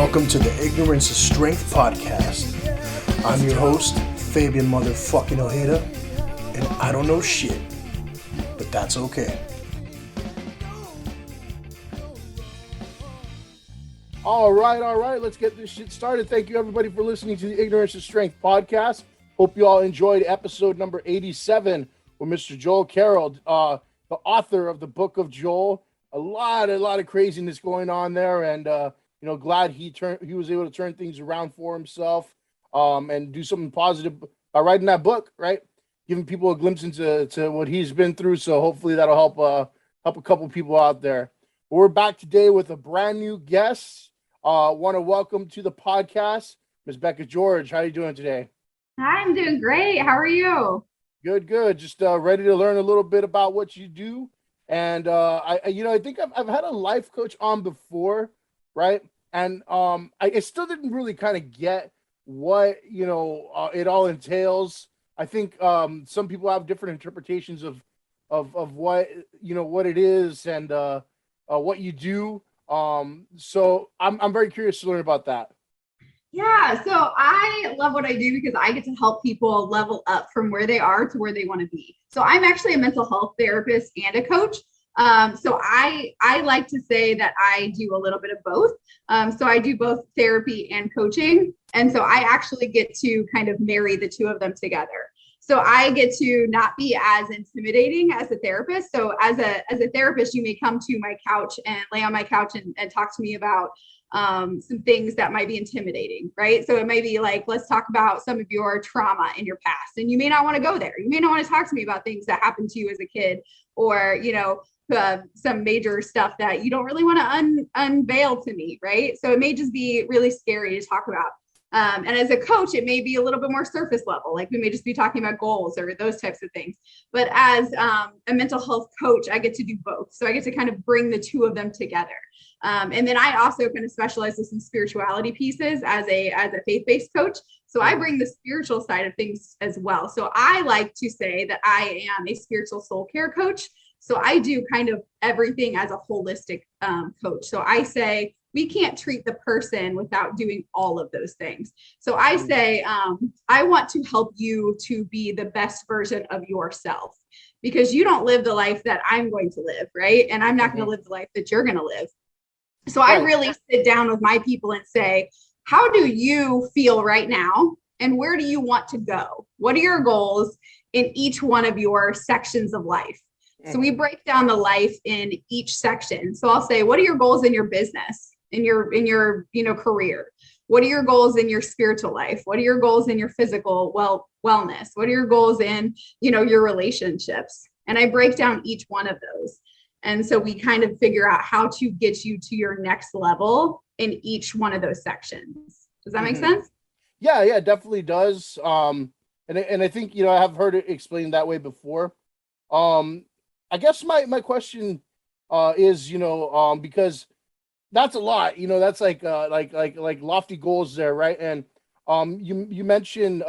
Welcome to the Ignorance is Strength podcast. I'm your host, Fabian motherfucking Ojeda, and I don't know shit, but that's okay. All right, let's get this shit started. Thank you everybody for listening to the Ignorance is Strength podcast. Hope you all enjoyed episode number 87 with Mr. Joel Carroll, the author of the book of Joel. A lot of craziness going on there, and glad he was able to turn things around for himself, and do something positive by writing that book, right? Giving people a glimpse into what he's been through. So hopefully that'll help a couple people out there. We're back today with a brand new guest. Want to welcome to the podcast, Ms. Bekah George. How are you doing today? Hi, I'm doing great. How are you? Good. Just ready to learn a little bit about what you do. And I think I've had a life coach on before, right? And I still didn't really kind of get what it all entails. I think some people have different interpretations of what what it is and what you do. So I'm very curious to learn about that. Yeah, so I love what I do because I get to help people level up from where they are to where they want to be. So I'm actually a mental health therapist and a coach. So I like to say that I do a little bit of both. So I do both therapy and coaching. And so I actually get to kind of marry the two of them together. So I get to not be as intimidating as a therapist. So as a therapist, you may come to my couch and lay on my couch and talk to me about some things that might be intimidating, right? So it may be like, let's talk about some of your trauma in your past. And you may not want to go there. You may not want to talk to me about things that happened to you as a kid, or, some major stuff that you don't really want to unveil to me, right? So it may just be really scary to talk about. And as a coach, it may be a little bit more surface level, like we may just be talking about goals or those types of things. But as a mental health coach, I get to do both. So I get to kind of bring the two of them together. And then I also kind of specialize in some spirituality pieces as a faith-based coach. So I bring the spiritual side of things as well. So I like to say that I am a spiritual soul care coach. So I do kind of everything as a holistic coach. So I say, we can't treat the person without doing all of those things. So I say, I want to help you to be the best version of yourself, because you don't live the life that I'm going to live, right? And I'm not going to live the life that you're going to live. So I really sit down with my people and say, how do you feel right now? And where do you want to go? What are your goals in each one of your sections of life? So we break down the life in each section. So I'll say, what are your goals in your business, in your career? What are your goals in your spiritual life? What are your goals in your physical wellness? What are your goals in, your relationships? And I break down each one of those. And so we kind of figure out how to get you to your next level in each one of those sections. Does that make sense? Yeah, it definitely does. And I think, I have heard it explained that way before. I guess my question is, because that's a lot, that's like lofty goals there, right? And you mentioned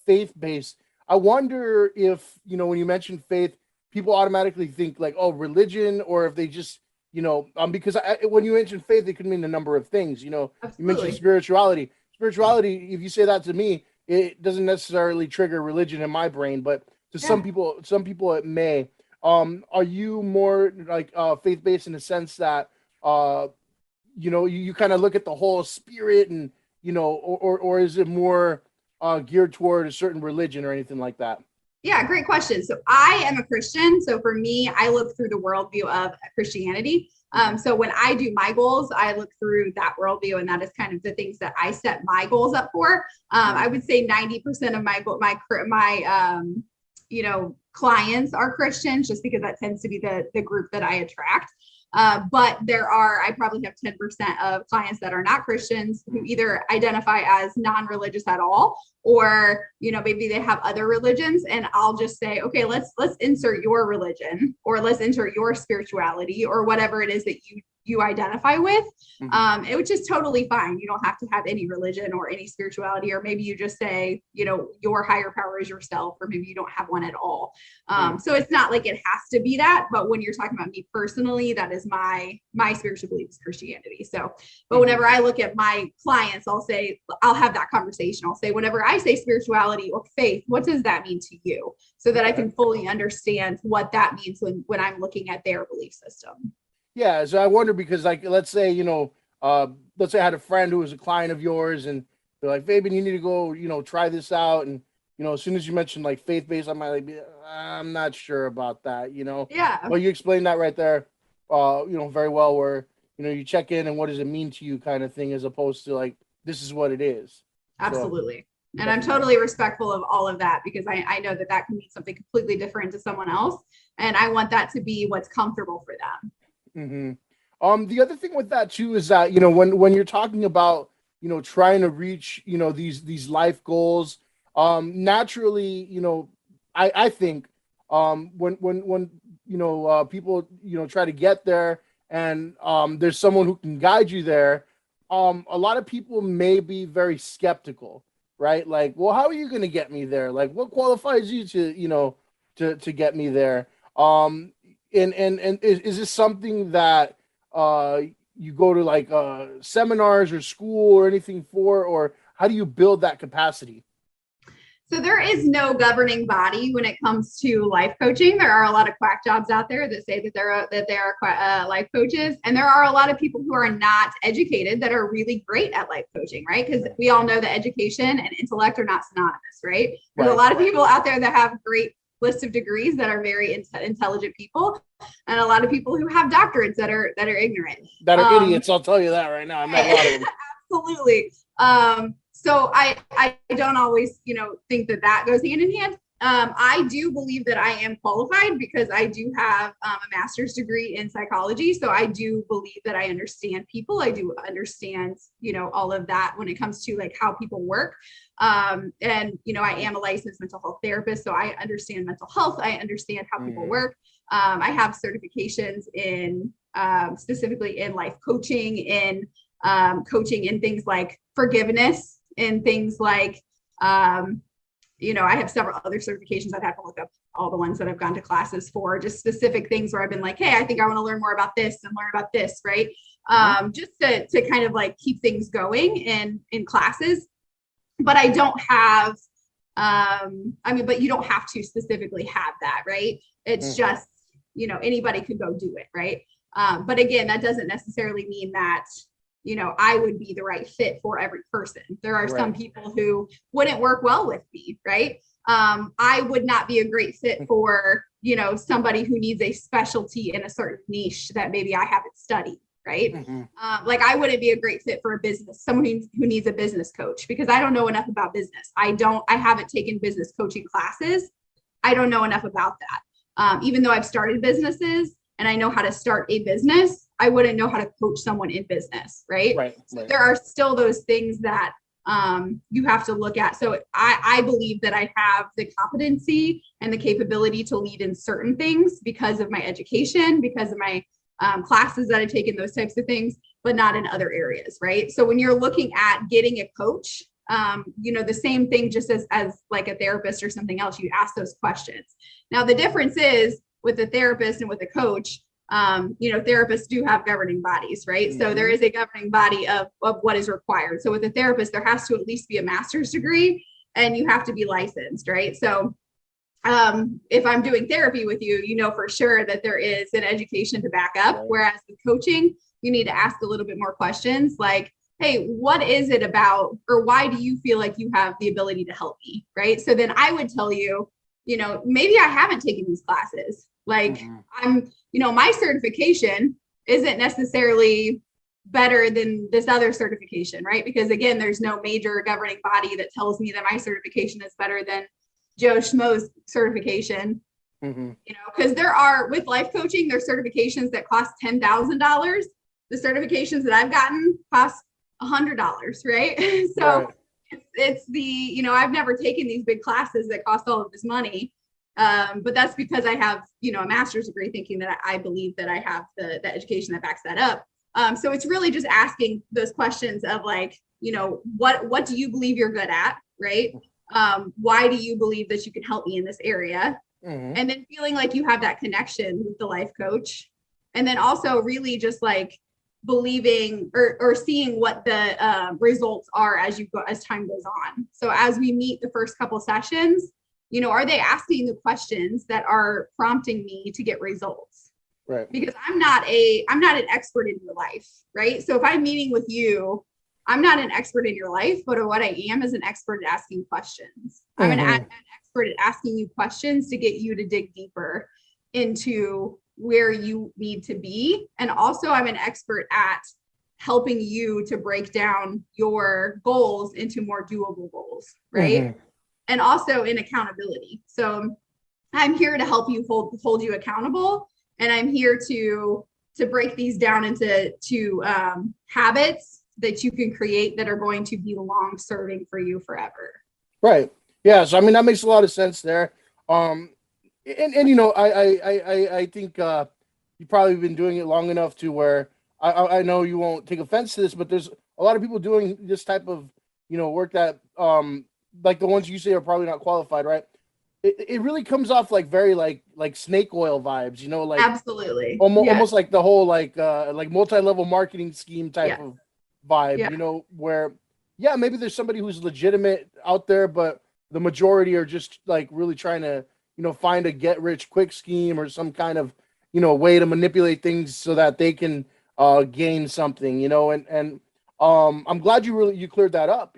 faith-based. I wonder if, when you mention faith, people automatically think like, oh, religion, or if they just, because when you mention faith, it could mean a number of things. You mentioned spirituality. Spirituality, if you say that to me, it doesn't necessarily trigger religion in my brain, but to some people it may. Are you more like faith-based in the sense that you kind of look at the whole spirit, and or is it more geared toward a certain religion or anything like that? Yeah, great question. So I am a Christian. So for me, I look through the worldview of Christianity. So when I do my goals, I look through that worldview, and that is kind of the things that I set my goals up for. I would say 90% of my clients are Christians, just because that tends to be the group that I attract. But I probably have 10% of clients that are not Christians, who either identify as non-religious at all, or, maybe they have other religions. And I'll just say, okay, let's insert your religion, or let's insert your spirituality, or whatever it is that you identify with, Mm-hmm. which is totally fine. You don't have to have any religion or any spirituality, or maybe you just say, your higher power is yourself, or maybe you don't have one at all. So it's not like it has to be that, but when you're talking about me personally, that is my spiritual belief is Christianity. So, but whenever I look at my clients, I'll have that conversation. I'll say, whenever I say spirituality or faith, what does that mean to you? So that I can fully understand what that means when I'm looking at their belief system. Yeah, so I wonder because, like, let's say let's say I had a friend who was a client of yours, and they're like, Fabian, you need to go, try this out, and as soon as you mentioned like faith-based, I might like be, I'm not sure about that, Yeah, But you explained that right there, very well, where you check in and what does it mean to you, kind of thing, as opposed to like this is what it is. So absolutely. And I'm definitely. totally respectful of all of that, because I know that can mean something completely different to someone else. And I want that to be what's comfortable for them. Mm-hmm. The other thing with that too is that when you're talking about trying to reach these life goals, naturally I think when people try to get there, and there's someone who can guide you there, a lot of people may be very skeptical, right? Like, well, how are you going to get me there? Like, what qualifies you to to get me there? Um, and is this something that uh you go to like seminars or school or anything for, or how do you build that capacity? So there is no governing body when it comes to life coaching. There are a lot of quack jobs out there that say that they are life coaches, and there are a lot of people who are not educated that are really great at life coaching, right? Because we all know that education and intellect are not synonymous, right? There's a Right. lot of people out there that have great list of degrees that are very intelligent people, and a lot of people who have doctorates that are ignorant. That are idiots, I'll tell you that right now. I met a lot of them. Absolutely. So I don't always, think that goes hand in hand. I do believe that I am qualified because I do have a master's degree in psychology. So I do believe that I understand people. I do understand, all of that when it comes to like how people work. And, I am a licensed mental health therapist. So I understand mental health. I understand how people work. I have certifications in specifically in life coaching, in coaching in things like forgiveness, and things like, I have several other certifications. I'd have to look up all the ones that I've gone to classes for, just specific things where I've been like, hey, I think I want to learn more about this and learn about this, right? Just to kind of like keep things going in classes. But I don't have, but you don't have to specifically have that, right? It's just, anybody could go do it, right? But again, that doesn't necessarily mean that I would be the right fit for every person. There are some people who wouldn't work well with me, right? I would not be a great fit for, somebody who needs a specialty in a certain niche that maybe I haven't studied, right? Like I wouldn't be a great fit for a business, someone who needs a business coach, because I don't know enough about business. I haven't taken business coaching classes. I don't know enough about that. Even though I've started businesses and I know how to start a business, I wouldn't know how to coach someone in business, right? So there are still those things that you have to look at. So I believe that I have the competency and the capability to lead in certain things because of my education, because of my classes that I've taken, those types of things, but not in other areas, right? So when you're looking at getting a coach, the same thing, just as like a therapist or something else, you ask those questions. Now, the difference is with a therapist and with a coach, therapists do have governing bodies, right? So there is a governing body of what is required. So with a therapist, there has to at least be a master's degree and you have to be licensed, right? So if I'm doing therapy with you, for sure that there is an education to back up. Whereas with coaching, you need to ask a little bit more questions like, hey, what is it about, or why do you feel like you have the ability to help me, right? So then I would tell you, maybe I haven't taken these classes. Like my certification isn't necessarily better than this other certification, right? Because again, there's no major governing body that tells me that my certification is better than Joe Schmo's certification. Because there are, with life coaching, there's certifications that cost $10,000. The certifications that I've gotten cost $100, right? So it's the, I've never taken these big classes that cost all of this money. But that's because I have, a master's degree, thinking that I believe that I have the education that backs that up. So it's really just asking those questions of like, what do you believe you're good at, right? Why do you believe that you can help me in this area? Mm-hmm. And then feeling like you have that connection with the life coach. And then also really just like believing or seeing what the results are as time goes on. So as we meet the first couple sessions, are they asking the questions that are prompting me to get results? Right. Because I'm not an expert in your life, right? So if I'm meeting with you, I'm not an expert in your life, but what I am is an expert at asking questions. I'm an expert at asking you questions to get you to dig deeper into where you need to be. And also I'm an expert at helping you to break down your goals into more doable goals, right? And also in accountability. So I'm here to help you hold you accountable. And I'm here to break these down into habits that you can create that are going to be long serving for you forever. Right. Yeah. So I mean that makes a lot of sense there. And I think you've probably been doing it long enough to where I know you won't take offense to this, but there's a lot of people doing this type of work that like the ones you say are probably not qualified, right? It really comes off like very like snake oil vibes, like absolutely almost like the whole like multi-level marketing scheme type of vibe, where maybe there's somebody who's legitimate out there, but the majority are just like really trying to find a get rich quick scheme or some kind of way to manipulate things so that they can gain something, and I'm glad you cleared that up,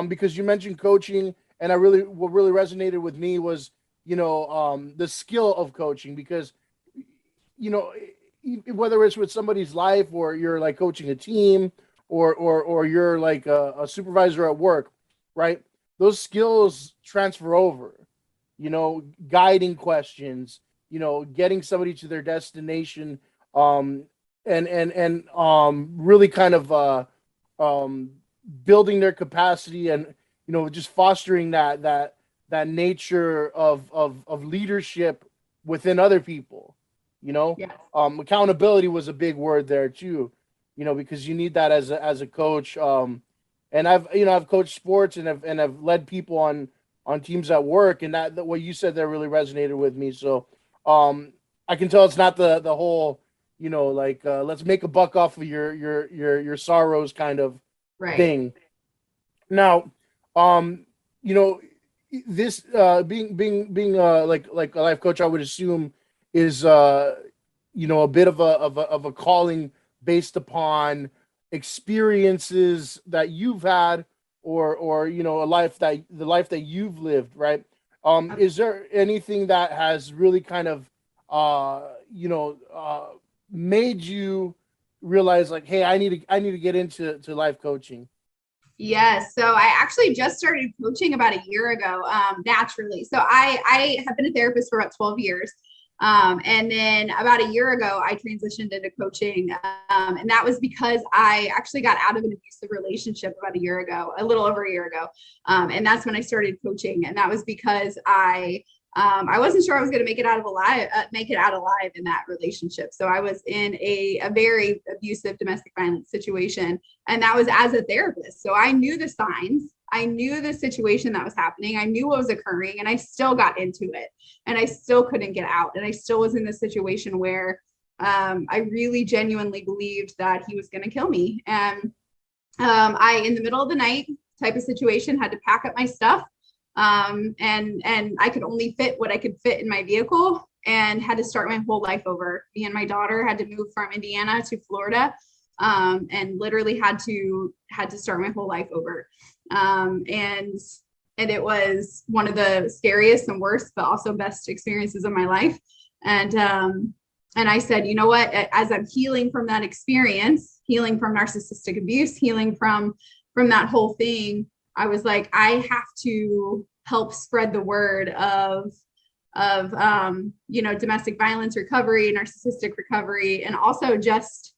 because you mentioned coaching, and what really resonated with me was the skill of coaching, because whether it's with somebody's life or you're like coaching a team or you're like a supervisor at work, right? Those skills transfer over, guiding questions, getting somebody to their destination, and really kind of building their capacity, and just fostering that nature of leadership within other people. Yes. Accountability was a big word there too, because you need that as a coach. And I've coached sports and I've led people on teams at work, and that what you said there really resonated with me. So I can tell it's not the whole let's make a buck off of your sorrows kind of thing. Now, this being like a life coach, I would assume is a bit of a calling based upon experiences that you've had, or the life that you've lived, right? Is there anything that has really kind of made you realize like, hey, I need to get into life coaching? Yes. So I actually just started coaching about a year ago, naturally. So I have been a therapist for about 12 years. And then about a year ago, I transitioned into coaching. And that was because I actually got out of an abusive relationship about a little over a year ago. And that's when I started coaching. And that was because I wasn't sure I was going to make it out alive in that relationship. So I was in a very abusive domestic violence situation, and that was as a therapist. So I knew the signs, I knew the situation that was happening, I knew what was occurring, and I still got into it, and I still couldn't get out, and I still was in this situation where I really genuinely believed that he was going to kill me. And I, in the middle of the night type of situation, had to pack up my stuff. And I could only fit what I could fit in my vehicle, and had to start my whole life over. Me and my daughter had to move from Indiana to Florida, and literally had to start my whole life over. And it was one of the scariest and worst, but also best experiences of my life. And I said, you know what, as I'm healing from that experience, healing from narcissistic abuse, healing from that whole thing, I was like, I have to help spread the word of domestic violence recovery, narcissistic recovery, and also just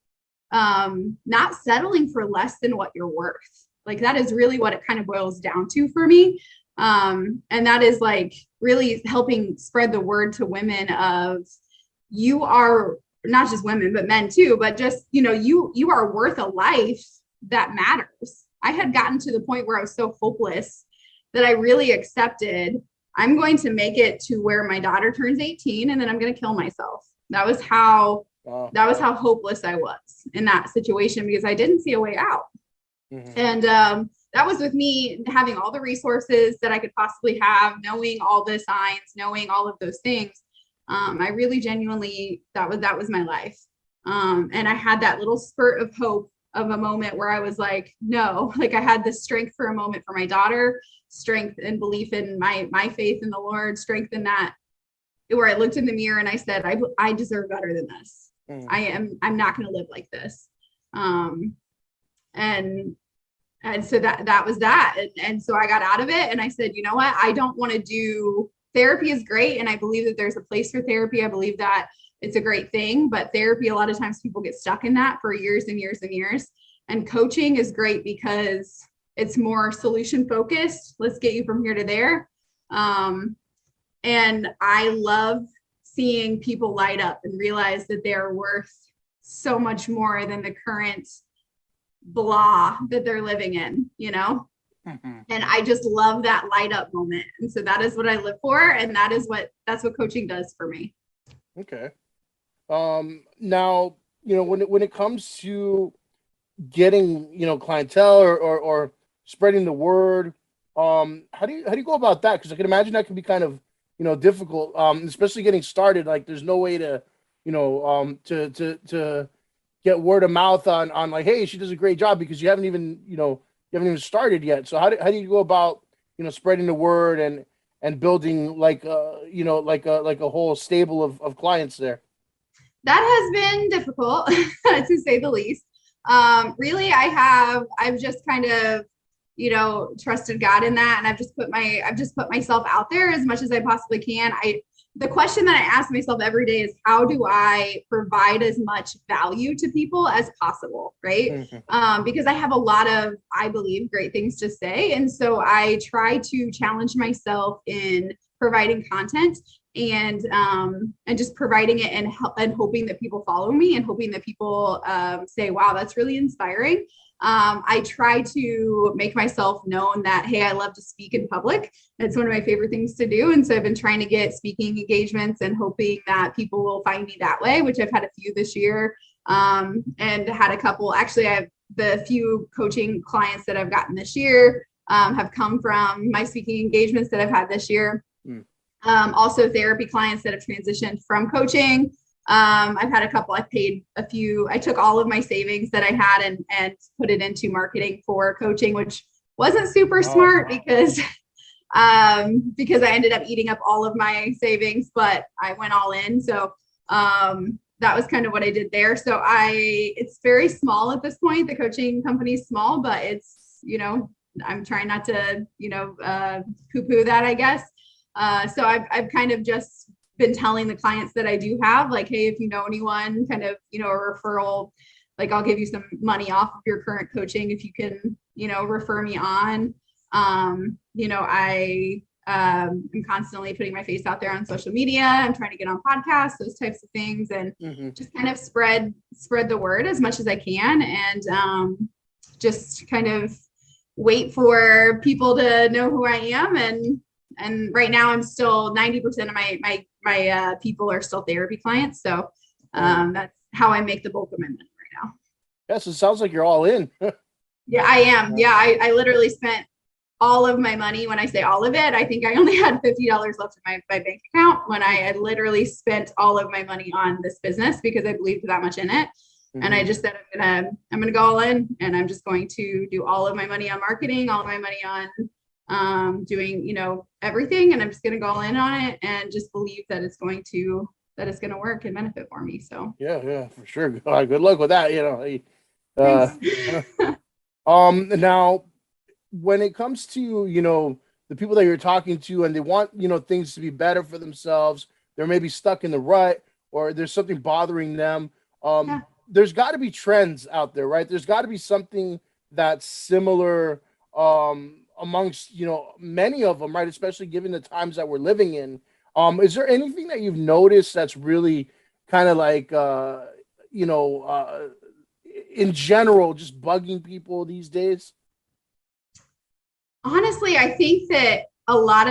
not settling for less than what you're worth. Like, that is really what it kind of boils down to for me. And that is like really helping spread the word to women of, you are not just women, but men too, but just, you are worth a life that matters. I had gotten to the point where I was so hopeless that I really accepted I'm going to make it to where my daughter turns 18 and then I'm going to kill myself. That was how hopeless I was in that situation because I didn't see a way out. Mm-hmm. And that was with me having all the resources that I could possibly have, knowing all the signs, knowing all of those things. I really genuinely, that was my life. And I had that little spurt of hope of a moment where I was like, no, like I had this strength for a moment for my daughter, strength and belief in my faith in the Lord, strength in that, where I looked in the mirror and I said, I deserve better than this. I'm not going to live like this. And so that was that. And so I got out of it and I said, you know what? I don't want to do therapy is great. And I believe that there's a place for therapy. I believe that it's a great thing, but therapy, a lot of times people get stuck in that for years and years and years. And coaching is great because it's more solution focused. Let's get you from here to there. And I love seeing people light up and realize that they're worth so much more than the current blah that they're living in, Mm-hmm. And I just love that light up moment. And so that is what I live for. And that's what coaching does for me. Okay. Now, when it comes to getting, clientele or spreading the word, how do you go about that? Because I can imagine that can be kind of, difficult, especially getting started. Like there's no way to, to get word of mouth on like, hey, she does a great job because you haven't even started yet. So how do you go about, spreading the word and building like like a whole stable of clients there? That has been difficult to say the least. Really, I've just kind of, trusted God in that. And I've just put myself out there as much as I possibly can. The question that I ask myself every day is how do I provide as much value to people as possible, right? Mm-hmm. Because I have a lot of, I believe, great things to say. And so I try to challenge myself in providing content and just providing it and hoping that people follow me and hoping that people say, wow, that's really inspiring. I try to make myself known that, hey, I love to speak in public. It's one of my favorite things to do. And so I've been trying to get speaking engagements and hoping that people will find me that way, which I've had a few this year and had a couple. Actually, I have the few coaching clients that I've gotten this year have come from my speaking engagements that I've had this year. Also therapy clients that have transitioned from coaching. I've had a couple, I paid a few, I took all of my savings that I had and put it into marketing for coaching, which wasn't super smart because I ended up eating up all of my savings, but I went all in. So, that was kind of what I did there. So it's very small at this point. The coaching company is small, but it's, I'm trying not to, poo-poo that, I guess. So I've kind of just been telling the clients that I do have, like, hey, if you know anyone, kind of, a referral, like I'll give you some money off of your current coaching if you can, refer me on. I'm constantly putting my face out there on social media. I'm trying to get on podcasts, those types of things, and just kind of spread the word as much as I can, and just kind of wait for people to know who I am. And right now I'm still 90% of my people are still therapy clients. So that's how I make the bulk of my money right now. Yes, it sounds like you're all in. Yeah, I am. Yeah, I literally spent all of my money. When I say all of it, I think I only had $50 left in my bank account when I had literally spent all of my money on this business because I believed that much in it. Mm-hmm. And I just said, I'm gonna go all in, and I'm just going to do all of my money on marketing, all of my money on doing, everything. And I'm just going to go all in on it and just believe that it's going to work and benefit for me. So yeah, for sure. Good luck with that. Now when it comes to, the people that you're talking to and they want, things to be better for themselves, they're maybe stuck in the rut or there's something bothering them. There's got to be trends out there, right? There's got to be something that's similar, amongst many of them, right? Especially given the times that we're living in. Is there anything that you've noticed that's really kind of like, in general, just bugging people these days? Honestly, I think that a lot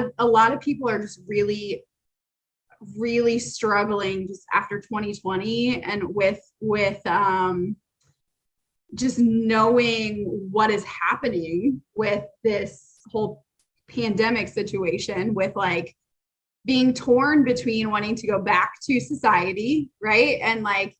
of people are just really really struggling just after 2020 and with just knowing what is happening with this whole pandemic situation, with like being torn between wanting to go back to society, right? And like,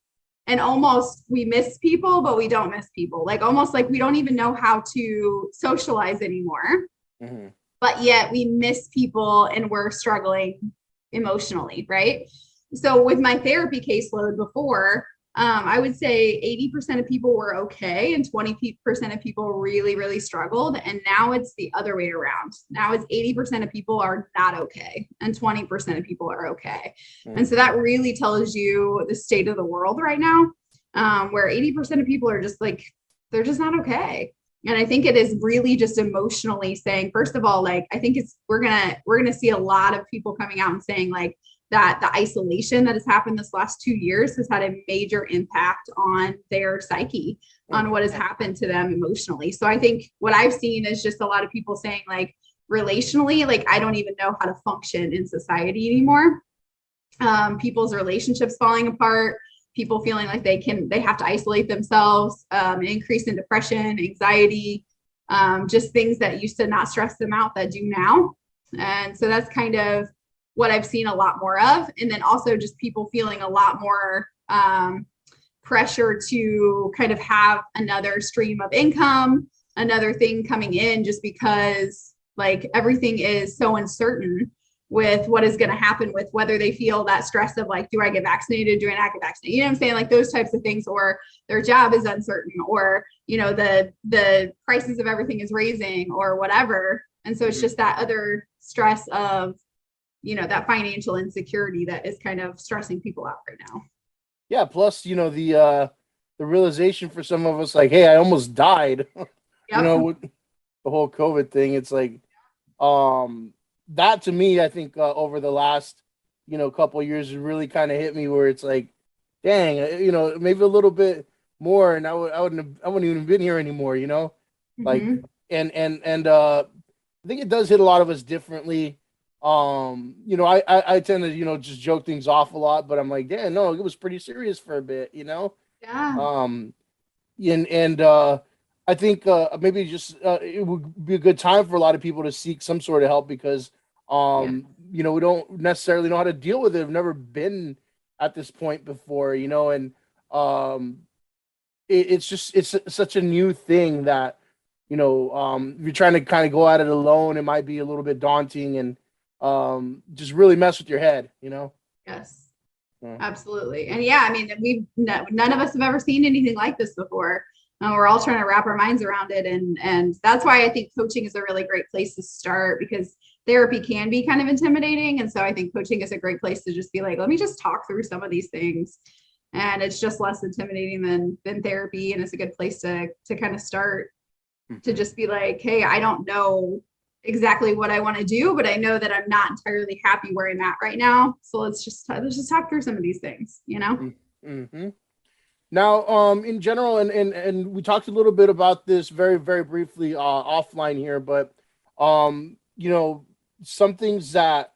and almost we miss people, but we don't miss people. Like almost like we don't even know how to socialize anymore. Mm-hmm. But yet we miss people and we're struggling emotionally, right? So with my therapy caseload before, I would say 80% of people were okay and 20% of people really, really struggled. And now it's the other way around. Now it's 80% of people are not okay and 20% of people are okay. Mm-hmm. And so that really tells you the state of the world right now, where 80% of people are just like, they're just not okay. And I think it is really just emotionally saying, first of all, like, I think we're gonna see a lot of people coming out and saying like that the isolation that has happened this last 2 years has had a major impact on their psyche, on what has happened to them emotionally. So I think what I've seen is just a lot of people saying like, relationally, like, I don't even know how to function in society anymore. People's relationships falling apart, people feeling like they have to isolate themselves, an increase in depression, anxiety, just things that used to not stress them out that do now. And so that's kind of what I've seen a lot more of. And then also just people feeling a lot more pressure to kind of have another stream of income, another thing coming in, just because like everything is so uncertain with what is going to happen, with whether they feel that stress of like, do I get vaccinated? Do I not get vaccinated? You know what I'm saying? Like those types of things, or their job is uncertain, or, you know, the prices of everything is raising or whatever. And so it's just that other stress of, you know, that financial insecurity that is kind of stressing people out right now. Yeah. Plus, you know, the realization for some of us, like, hey, I almost died, Yep. you know, with the whole COVID thing. It's like, that to me, I think over the last, you know, couple of years, it really kind of hit me where it's like, dang, you know, maybe a little bit more, and I wouldn't even have been here anymore, you know, like, and I think it does hit a lot of us differently. You know, I tend to, you know, just joke things off a lot, but I'm like, yeah, no, it was pretty serious for a bit, you know. Yeah. And I think maybe just it would be a good time for a lot of people to seek some sort of help, because you know, we don't necessarily know how to deal with it. We've never been at this point before, you know, and it's such a new thing that, you know, if you're trying to kind of go at it alone, it might be a little bit daunting, and just really mess with your head, you know. Yes. Absolutely. And yeah, I mean, none of us have ever seen anything like this before. We're all trying to wrap our minds around it. And that's why I think coaching is a really great place to start, because therapy can be kind of intimidating. And so I think coaching is a great place to just be like, let me just talk through some of these things. And it's just less intimidating than therapy. And it's a good place to kind of start, to just be like, hey, I don't know exactly what I want to do, but I know that I'm not entirely happy where I'm at right now. So let's just talk through some of these things, you know? Mm-hmm. Now, in general, and we talked a little bit about this very, very briefly offline here, but you know, some things that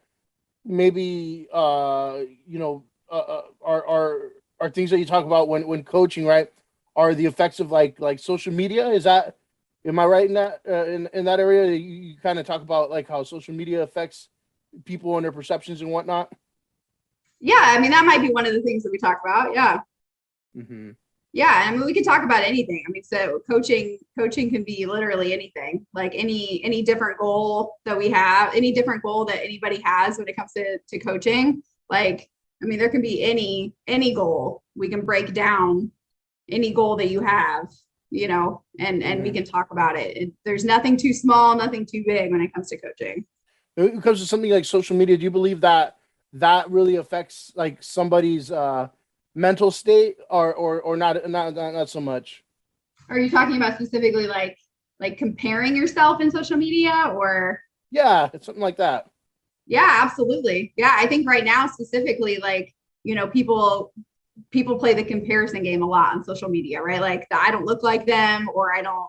maybe you know, are things that you talk about when coaching, right? Are the effects of like social media? Am I right in that in that area? You kind of talk about like how social media affects people and their perceptions and whatnot. Yeah, I mean, that might be one of the things that we talk about. Yeah. Mm-hmm. Yeah, I mean, we could talk about anything. I mean, so coaching can be literally anything, like any different goal that we have, any different goal that anybody has when it comes to coaching. Like, I mean, there can be any goal. We can break down any goal that you have, you know, and we can talk about it. There's nothing too small, nothing too big when it comes to coaching. When it comes to something like social media, do you believe that really affects like somebody's mental state, or not so much? Are you talking about specifically like comparing yourself in social media, or? Yeah, it's something like that. Yeah, absolutely. Yeah, I think right now specifically, like, you know, people people play the comparison game a lot on social media, right? Like I don't look like them, or I don't,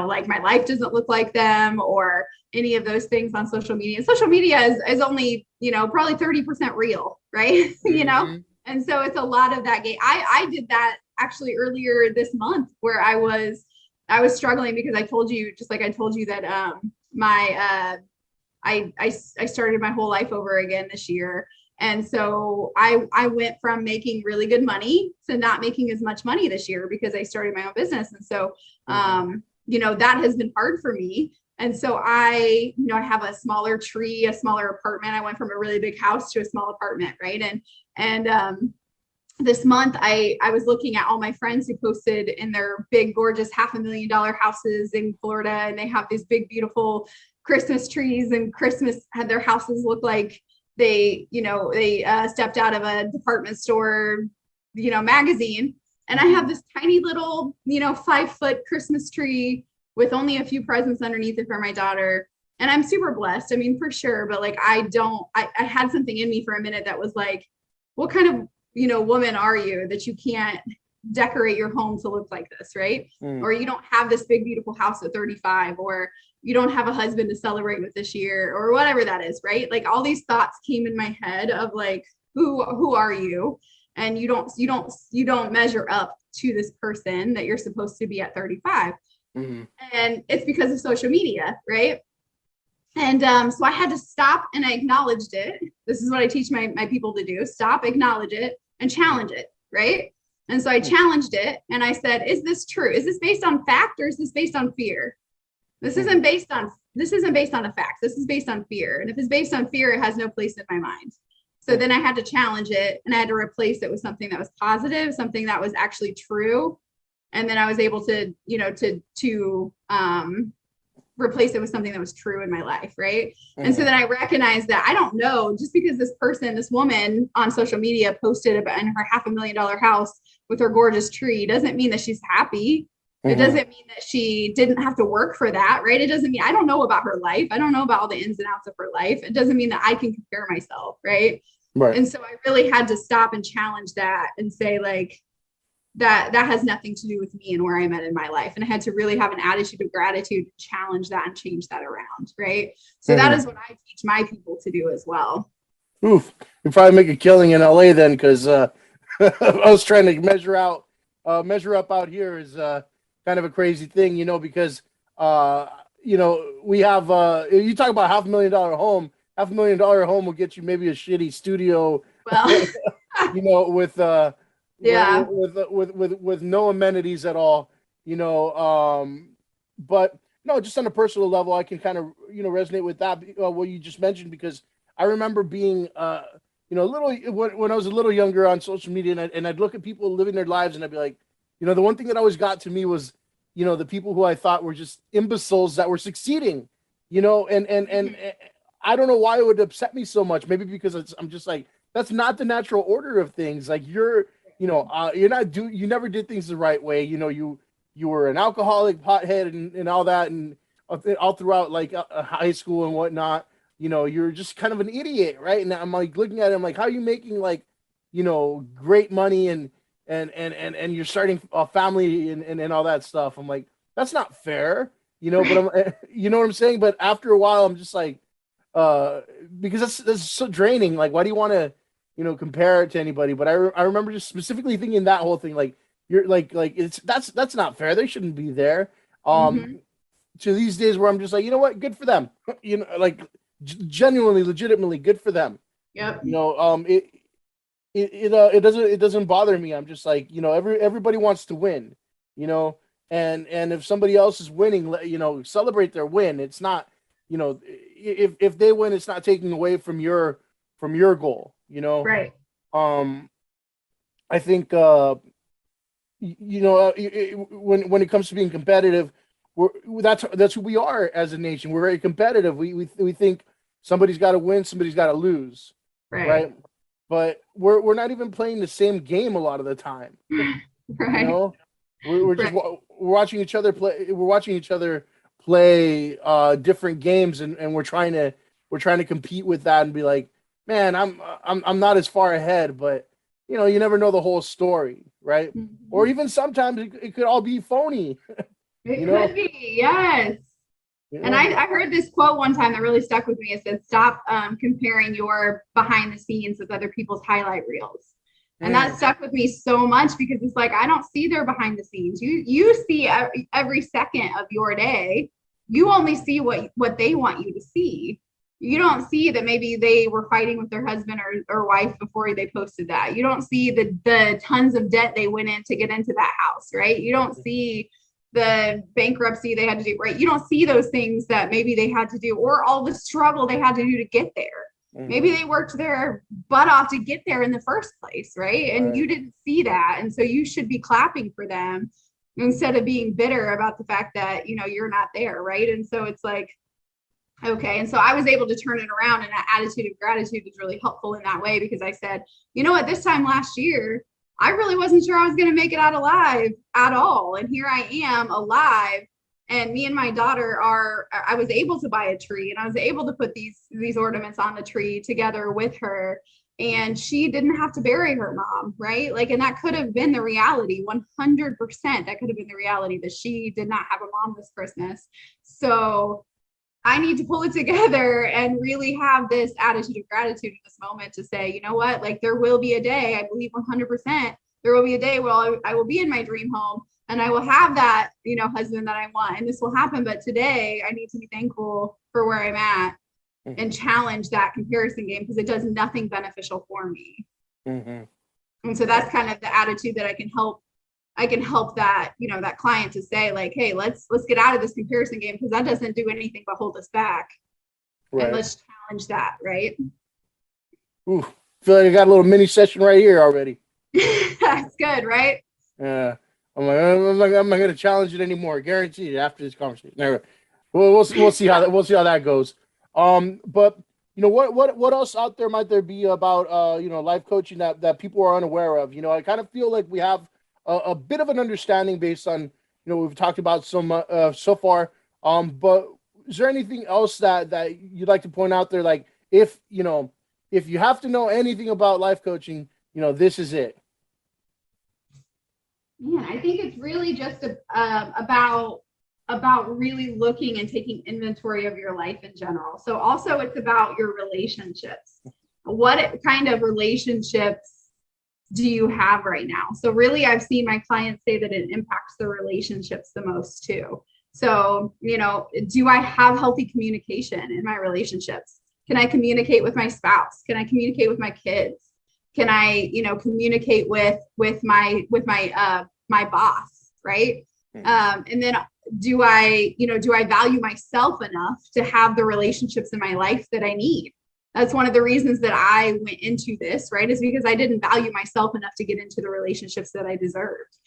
like my life doesn't look like them, or any of those things on social media. And social media is only, probably 30% real, right? Mm-hmm. And so it's a lot of that game. I did that actually earlier this month, where I was struggling because I told you, just like I told you, that my I started my whole life over again this year. And so I went from making really good money to not making as much money this year because I started my own business. And so, that has been hard for me. And so I have a smaller tree, a smaller apartment. I went from a really big house to a small apartment. Right. And this month I was looking at all my friends who posted in their big, gorgeous $500,000 houses in Florida. And they have these big, beautiful Christmas trees, and Christmas had their houses look like they stepped out of a department store, magazine. And I have this tiny little, 5-foot Christmas tree with only a few presents underneath it for my daughter. And I'm super blessed. I mean, for sure. But like, I had something in me for a minute that was like, what kind of, woman are you that you can't decorate your home to look like this, right? Or you don't have this big, beautiful house at 35, or you don't have a husband to celebrate with this year, or whatever that is, right? Like all these thoughts came in my head of like, who are you? And you don't measure up to this person that you're supposed to be at 35. And it's because of social media, right? And so I had to stop, and I acknowledged it. This is what I teach my people to do: stop, acknowledge it, and challenge it, right? And so I challenged it, and I said, is this true? Is this based on fact, or is this based on fear? This isn't based on the facts. This is based on fear. And if it's based on fear, it has no place in my mind. So then I had to challenge it, and I had to replace it with something that was positive, something that was actually true. And then I was able to, to replace it with something that was true in my life. Right. And so then I recognized that I don't know, just because this woman on social media posted about in her $500,000 house with her gorgeous tree, doesn't mean that she's happy. It doesn't mean that she didn't have to work for that, right? It doesn't mean, I don't know about her life. I don't know about all the ins and outs of her life. It doesn't mean that I can compare myself, right? And so I really had to stop and challenge that and say, like, that has nothing to do with me and where I'm at in my life. And I had to really have an attitude of gratitude to challenge that and change that around, right? So that is what I teach my people to do as well. Oof, you probably make a killing in LA then, because I was trying to measure up out here is kind of a crazy thing, because we have you talk about $500,000 home. $500,000 home will get you maybe a shitty studio, Well, with with no amenities at all, but no, just on a personal level, I can kind of resonate with that, what you just mentioned, because I remember being little when I was a little younger on social media, and I'd look at people living their lives, and I'd be like, the one thing that always got to me was the people who I thought were just imbeciles that were succeeding, and I don't know why it would upset me so much. Maybe because I'm just like, that's not the natural order of things. Like you never did things the right way. You were an alcoholic, pothead, and all that, and all throughout like high school and whatnot. You're just kind of an idiot, right? And I'm like looking at him like, how are you making like, great money and you're starting a family and all that stuff? I'm like, that's not fair, but I'm, you know what I'm saying? But after a while, I'm just like, because that's so draining. Like, why do you want to, compare it to anybody? But I remember just specifically thinking that whole thing, like, you're like that's not fair. They shouldn't be there. To these days where I'm just like, you know what, good for them. Like genuinely, legitimately good for them. Yep. It doesn't bother me. I'm just like, everybody wants to win, and if somebody else is winning, celebrate their win. It's not, if they win, it's not taking away from your goal, Right. I think when it comes to being competitive, that's who we are as a nation. We're very competitive. We think somebody's got to win, somebody's got to lose, right? But we're not even playing the same game a lot of the time. Right. We're just we're watching each other play. We're watching each other play different games, and we're trying to compete with that and be like, man, I'm not as far ahead, but you never know the whole story, right? Or Mhm. even sometimes it could all be phony, you It know, could be, yes. you And know. I heard this quote one time that really stuck with me. It said, "Stop comparing your behind the scenes with other people's highlight reels." And that Mm, stuck with me so much because it's like I don't see their behind the scenes. You see every second of your day. You only see what they want you to see. You don't see that maybe they were fighting with their husband or wife before they posted that. You don't see the tons of debt they went in to get into that house, right? You don't see the bankruptcy they had to do, right? You don't see those things that maybe they had to do, or all the struggle they had to do to get there. Maybe mhm, they worked their butt off to get there in the first place, right? And right. you didn't see that. And so you should be clapping for them instead of being bitter about the fact that, you're not there, right? And so it's like, okay. And so I was able to turn it around, and that attitude of gratitude was really helpful in that way because I said, you know what, this time last year, I really wasn't sure I was going to make it out alive at all. And here I am alive. And me and my daughter I was able to buy a tree, and I was able to put these ornaments on the tree together with her. And she didn't have to bury her mom, right? Like, and that could have been the reality, 100%. That could have been the reality that she did not have a mom this Christmas. So I need to pull it together and really have this attitude of gratitude in this moment to say, you know what, like there will be a day, I believe 100%, there will be a day where I will be in my dream home and I will have that, husband that I want, and this will happen. But today I need to be thankful for where I'm at and Mhm, challenge that comparison game because it does nothing beneficial for me. mhm. And so that's kind of the attitude that I can help that, that client to say like, hey, let's get out of this comparison game because that doesn't do anything but hold us back. And Right. let's challenge that, right? Ooh, feel like I got a little mini session right here already. That's good, right? Yeah. I'm not gonna challenge it anymore. Guaranteed after this conversation. Never. We'll see how that goes. But what else out there might there be about life coaching that people are unaware of? I kind of feel like we have a bit of an understanding based on we've talked about so far. But is there anything else that you'd like to point out there? Like if you have to know anything about life coaching, this is it. Yeah, I think it's really just about really looking and taking inventory of your life in general. So also it's about your relationships. What kind of relationships do you have right now? So really I've seen my clients say that it impacts their relationships the most too. So, do I have healthy communication in my relationships? Can I communicate with my spouse? Can I communicate with my kids? Can I, communicate with my boss, right? And then do I value myself enough to have the relationships in my life that I need? That's one of the reasons that I went into this, right? Is because I didn't value myself enough to get into the relationships that I deserved.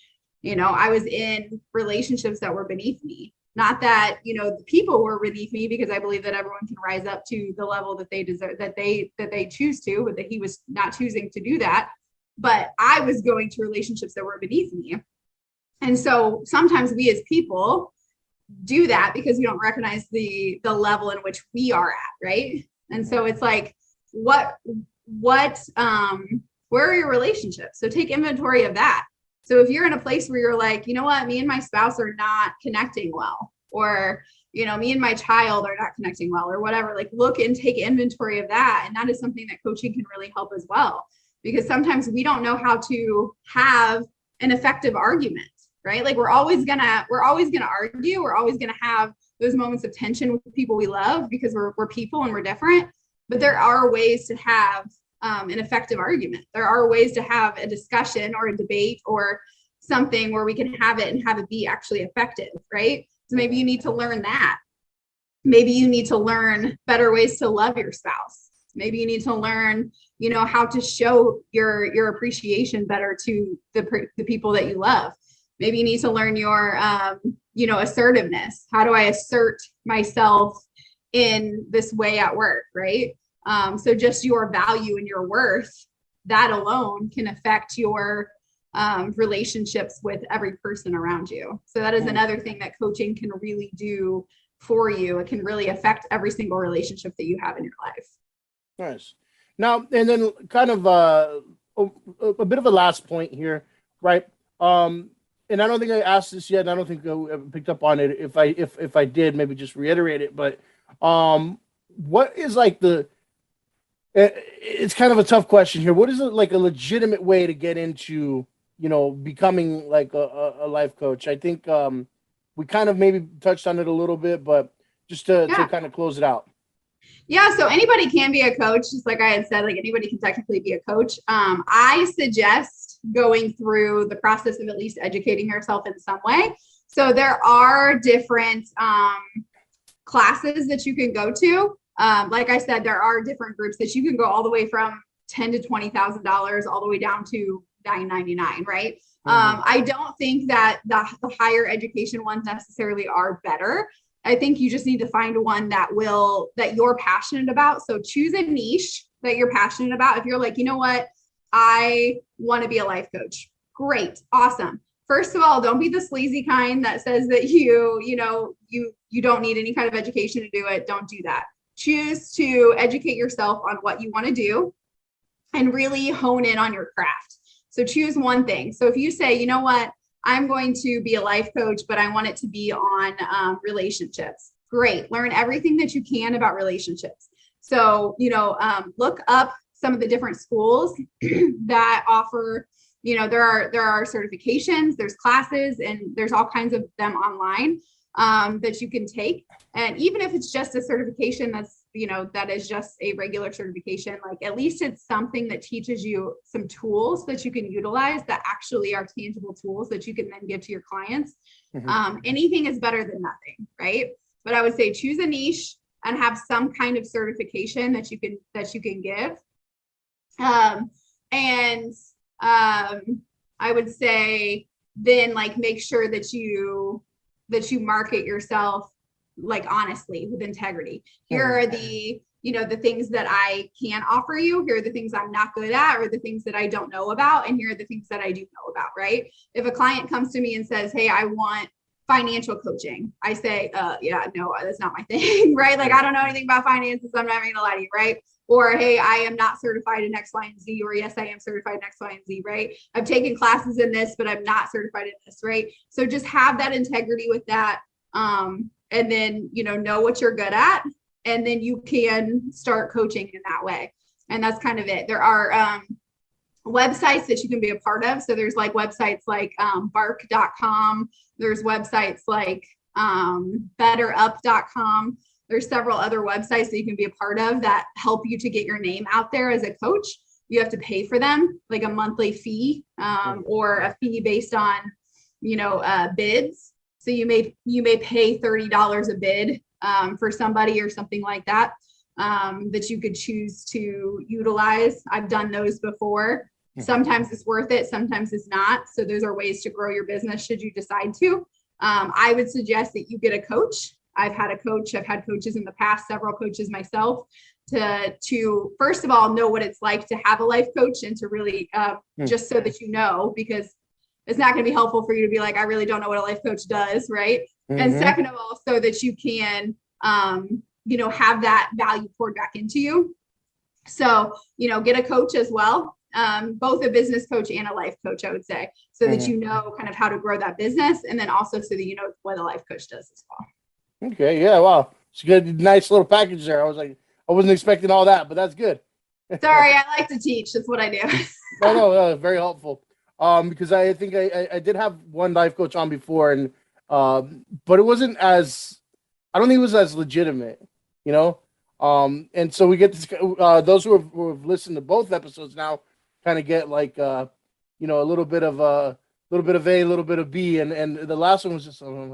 I was in relationships that were beneath me. Not that, the people were beneath me, because I believe that everyone can rise up to the level that they deserve, that they choose to, but that he was not choosing to do that. But I was going to relationships that were beneath me. And so sometimes we as people do that because we don't recognize the level in which we are at, right? And so it's like, what where are your relationships? So take inventory of that. So if you're in a place where you're like, you know what, me and my spouse are not connecting well, or me and my child are not connecting well, or whatever, like look and take inventory of that. And that is something that coaching can really help as well, because sometimes we don't know how to have an effective argument, right? Like we're always gonna argue. We're always gonna have those moments of tension with people we love because we're people and we're different. But there are ways to have an effective argument. There are ways to have a discussion or a debate or something where we can have it and have it be actually effective, right? So maybe you need to learn that. Maybe you need to learn better ways to love your spouse. Maybe you need to learn, how to show your appreciation better to the people that you love. Maybe you need to learn your assertiveness. How do I assert myself in this way at work, right? So just your value and your worth, that alone can affect your relationships with every person around you. So that is another thing that coaching can really do for you. It can really affect every single relationship that you have in your life. Nice. Now, and then kind of a bit of a last point here, right? And I don't think I asked this yet, and I don't think I picked up on it. If I did, maybe just reiterate it. But what is like the it's kind of a tough question here. What is it like a legitimate way to get into, becoming like a life coach? I think we kind of maybe touched on it a little bit, but just to kind of close it out. Yeah, so anybody can be a coach, just like I had said, like anybody can technically be a coach. I suggest going through the process of at least educating yourself in some way. So there are different classes that you can go to. Like I said, there are different groups that you can go all the way from $10,000 to $20,000 all the way down to $9.99, right? I don't think that the higher education ones necessarily are better. I think you just need to find one that you're passionate about. So choose a niche that you're passionate about. If you're like, you know what, I want to be a life coach. Great. Awesome. First of all, don't be the sleazy kind that says that you don't need any kind of education to do it. Don't do that. Choose to educate yourself on what you want to do and really hone in on your craft. So choose one thing. So if you say, you know what, I'm going to be a life coach, but I want it to be on relationships. Great. Learn everything that you can about relationships. So, look up some of the different schools that offer, there are certifications, there's classes, and there's all kinds of them online that you can take. And even if it's just a certification that is just a regular certification, like at least it's something that teaches you some tools that you can utilize that actually are tangible tools that you can then give to your clients. Anything is better than nothing, right? But I would say choose a niche and have some kind of certification that you can give. I would say then like make sure that you market yourself like honestly with integrity. Here are the things that I can offer you. Here are the things I'm not good at, or the things that I don't know about. And here are the things that I do know about, right? If a client comes to me and says, hey, I want financial coaching, I say, yeah, no, that's not my thing, right? Like, I don't know anything about finances. I'm not going to lie to you, right? Or, hey, I am not certified in X, Y, and Z, or yes, I am certified in X, Y, and Z, right? I've taken classes in this, but I'm not certified in this, right? So just have that integrity with that. And then, know what you're good at, and then you can start coaching in that way. And that's kind of it. There are websites that you can be a part of. So there's like websites like bark.com. There's websites like betterup.com. There's several other websites that you can be a part of that help you to get your name out there as a coach. You have to pay for them, like a monthly fee or a fee based on, bids. So you may pay $30 a bid for somebody or something like that, that you could choose to utilize. I've done those before. Sometimes it's worth it, sometimes it's not. So those are ways to grow your business should you decide to. I would suggest that you get a coach. I've had coaches in the past, several coaches myself, to first of all know what it's like to have a life coach, and to really just so that because it's not going to be helpful for you to be like, I really don't know what a life coach does, right? And second of all, so that you can have that value poured back into you. So get a coach as well, both a business coach and a life coach, I would say, so that kind of how to grow that business, and then also so that what a life coach does as well. Okay, yeah, wow, it's a good, nice little package there. I wasn't expecting all that, but that's good. Sorry, I like to teach. That's what I do. No, very helpful. Because I think I did have one life coach on before, and but it wasn't I don't think it was as legitimate, and so we get this, those who have listened to both episodes now kind of get like a little bit of A, a little bit of B, and the last one was just I'm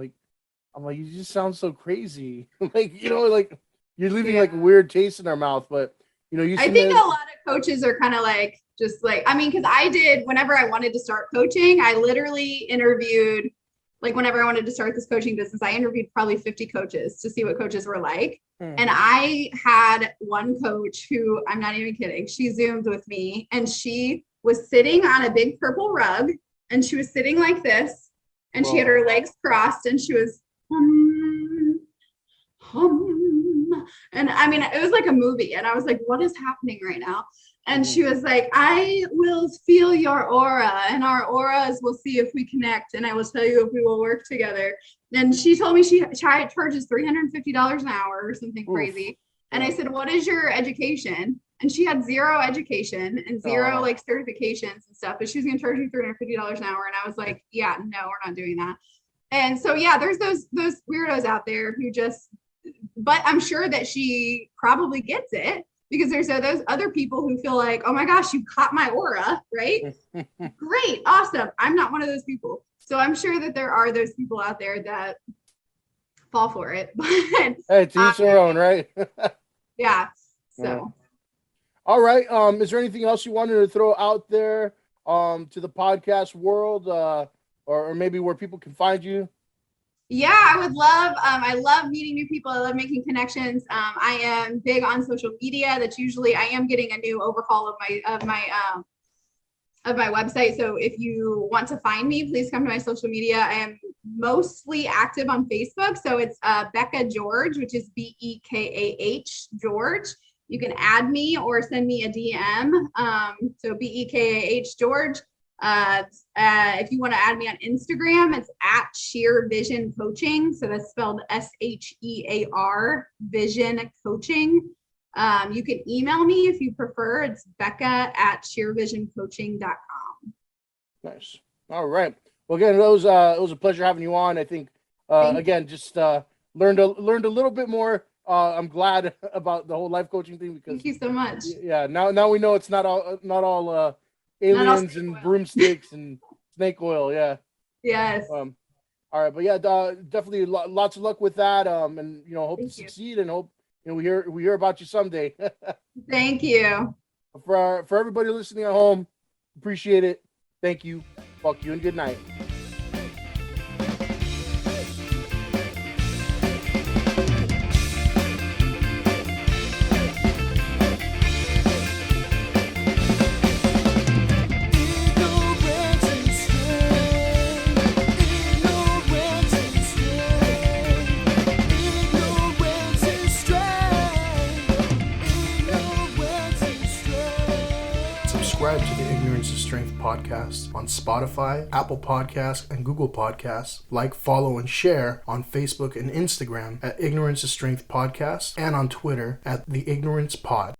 like you just sound so crazy, like like you're leaving like a weird taste in our mouth, but I think a lot of coaches are kind of like, just like, because I did, whenever I wanted to start coaching, I literally interviewed, like whenever I wanted to start this coaching business, I interviewed probably 50 coaches to see what coaches were like. And I had one coach who, I'm not even kidding, she Zoomed with me, and she was sitting on a big purple rug, and she was sitting like this, and she had her legs crossed, and she was, And I mean, it was like a movie. And I was like, what is happening right now? And she was like, I will feel your aura, and our auras will see if we connect, and I will tell you if we will work together. And she told me she charges $350 an hour or something crazy. And I said, what is your education? And she had zero education and zero like certifications and stuff, but she was going to charge me $350 an hour. And I was like, yeah, no, we're not doing that. And so, yeah, there's those weirdos out there who just, but I'm sure that she probably gets it, because there's those other people who feel like, oh my gosh, you caught my aura, right? Great, awesome. I'm not one of those people. So I'm sure that there are those people out there that fall for it. But hey, to each their own, right? Yeah. So. All right. Is there anything else you wanted to throw out there to the podcast world, or maybe where people can find you? Yeah, I would love, I love meeting new people. I love making connections. I am big on social media. That's usually, I am getting a new overhaul of my website. So if you want to find me, please come to my social media. I am mostly active on Facebook. So it's Bekah George, which is Bekah George. You can add me or send me a DM. So Bekah George. If you want to add me on Instagram, it's at Sheer Vision Coaching. So that's spelled SHEAR Vision Coaching. You can email me if you prefer. It's Bekah@sheervisioncoaching.com. Nice. All right. Well, again, it was a pleasure having you on. I think again, just learned a little bit more. I'm glad about the whole life coaching thing, because thank you so much. Yeah. Now we know it's not all aliens and broomsticks and snake oil. Yeah. Yes. All right, but yeah, definitely lots of luck with that. And hope to succeed, and hope we hear about you someday. Thank you. For everybody listening at home, appreciate it. Thank you. Fuck you and good night. Subscribe to the Ignorance is Strength podcast on Spotify, Apple Podcasts, and Google Podcasts. Like, follow, and share on Facebook and Instagram at Ignorance is Strength Podcast, and on Twitter at The Ignorance Pod.